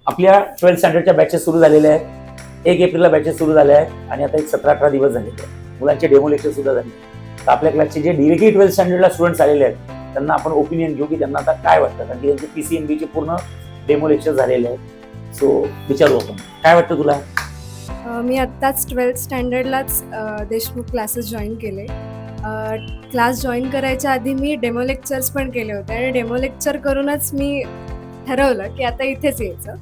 आपल्या 12th स्टँडर्डच्या batches सुरू झालेल्या आहेत. 1 एप्रिलला बॅचेस सुरू झाल्या आहेत आणि आता एक 17-18 दिवस झालेले आहेत. मुलांचे डेमो लेक्चर सुद्धा झाले. तर आपल्या क्लासचे जे डिरेक्टली 12th स्टँडर्डला स्टुडंट्स आलेले आहेत त्यांना आपण ओपिनियन घेऊ की त्यांना आता काय वाटतं, कारण की त्यांचे PCMB चे पूर्ण डेमो लेक्चर झालेले आहेत. सो विचारू आपण, काय वाटतं तुला? मी आत्ताच 12th स्टँडर्डलाच देशमुख क्लासेस जॉईन केले. क्लास जॉईन करायच्या आधी मी डेमो लेक्चर्स पण केले होते आणि डेमो लेक्चर करूनच मी ठरवलं की आता इथेच यायचं.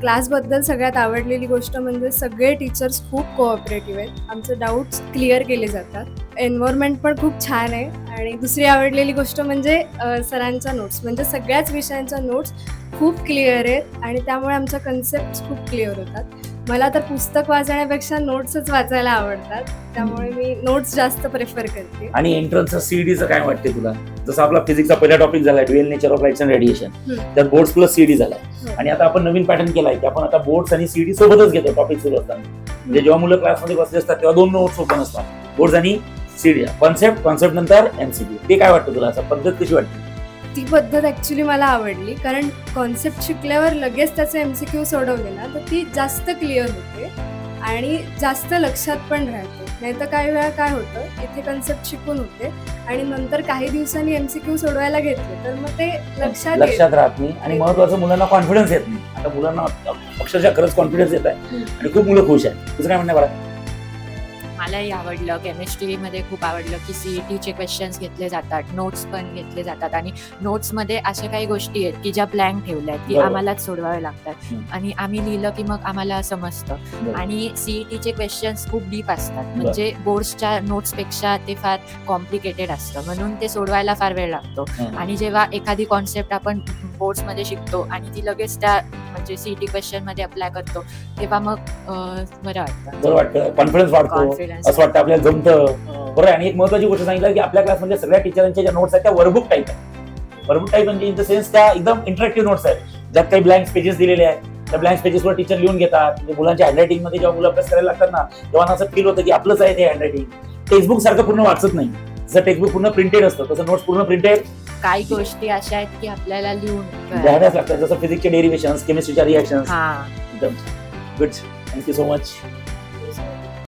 क्लासबद्दल सगळ्यात आवडलेली गोष्ट म्हणजे सगळे टीचर्स खूप कोऑपरेटिव्ह आहेत. आमचे डाऊट्स क्लिअर केले जातात. एन्व्हायरमेंट पण खूप छान आहे. आणि दुसरी आवडलेली गोष्ट म्हणजे सरांच्या नोट्स, म्हणजे सगळ्याच विषयांच्या नोट्स खूप क्लिअर आहेत आणि त्यामुळे आमच्या कन्सेप्ट खूप क्लिअर होतात. मला तर पुस्तक वाचण्यापेक्षा नोट्सच वाचायला आवडतात, त्यामुळे मी नोट्स जास्त प्रेफर करते. आणि एंट्रन्सचं सीईडीचं काय वाटते तुला? जसं आपला फिजिक्सचा पहिला टॉपिक झाला dual nature of lights and radiation, त्यात बोर्ड्स प्लस सीईडी झालाय. आणि आता आपण नवीन पॅटर्न केलाय की आपण आता बोर्ड्स आणि सीईडी सोबतच घेतो टॉपिक सुरू असताना. म्हणजे जेव्हा मुलं क्लासमध्ये बसले असतात तेव्हा 2 नोट्स ओपन असतात, बोर्ड्स आणि सीईडी. कॉन्सेप्ट नंतर एमसीक्यू. ते काय वाटतं तुला? असं पद्धत कशी वाटते? ती पद्धत ॲक्च्युली मला आवडली, कारण कॉन्सेप्ट शिकल्यावर लगेच त्याचे MCQ सोडवले ना तर ती जास्त क्लिअर होते आणि जास्त लक्षात पण राहते. नाहीतर काही वेळा काय होतं, इथे कन्सेप्ट शिकून होते आणि नंतर काही दिवसांनी MCQ सोडवायला घेतले तर मग ते लक्षात राहत नाही आणि महत्वाचं मुलांना कॉन्फिडन्स येत नाही. आता मुलांना अक्षरशः खरंच कॉन्फिडन्स येत आहे आणि खूप मुलं खुश आहेत. तुझं काय म्हणणं आहे बरं? मलाही आवडलं. केमिस्ट्रीमध्ये खूप आवडलं की CETचे क्वेश्चन्स घेतले जातात, नोट्स पण घेतले जातात आणि नोट्समध्ये अशा काही गोष्टी आहेत की ज्या ब्लँक ठेवल्या आहेत की आम्हालाच सोडवावे लागतात आणि आम्ही लिहिलं की मग आम्हाला समजतं. आणि CETचे क्वेश्चन्स खूप डीप असतात, म्हणजे बोर्ड्सच्या नोट्सपेक्षा ते फार कॉम्प्लिकेटेड असतं, म्हणून ते सोडवायला फार वेळ लागतो. आणि जेव्हा एखादी कॉन्सेप्ट आपण बोर्ड्समध्ये शिकतो आणि ती लगेच त्या म्हणजे CET क्वेश्चनमध्ये अप्लाय करतो तेव्हा मग बरं वाटतं, कॉन्फिडन्स वाढतो, असं वाटतं आपल्याला जमतं. बरोबर. आणि एक महत्वाची गोष्ट सांगितलं की आपल्या क्लासमध्ये सगळ्या टीचरांच्या ज्या नोट्स आहेत त्या वर्कबुक टाईप आहेत. वर्कबुक टाईप म्हणजे इन द सेन्स त्या एकदम इंटरॅक्टिव्ह नोट्स आहेत, ज्यात काही ब्लँक पेजेस दिलेले आहेत. त्या ब्लँक पेजेसवर टीचर लिहून घेतात. म्हणजे मुलांच्या हँडरायटिंग मध्ये जेव्हा मुलं अभ्यास करायला लागतात ना तेव्हा असं फील होतं की आपलंच आहे ते हँडरायटिंग. टेक्स्टबुक सारखं पूर्ण वाचत नाही. जसं टेक्स्टबुक पूर्ण प्रिंटेड असतं तसं नोट्स पूर्ण प्रिंटेड. काही गोष्टी अशा आहेत की आपल्याला लिहून घ्याव्याच लागतात, जसं फिजिक्सचे डेरिव्हेशन्स, केमिस्ट्रीच्या रिएक्शन्स. हा, एकदम गुड. Thank you so much.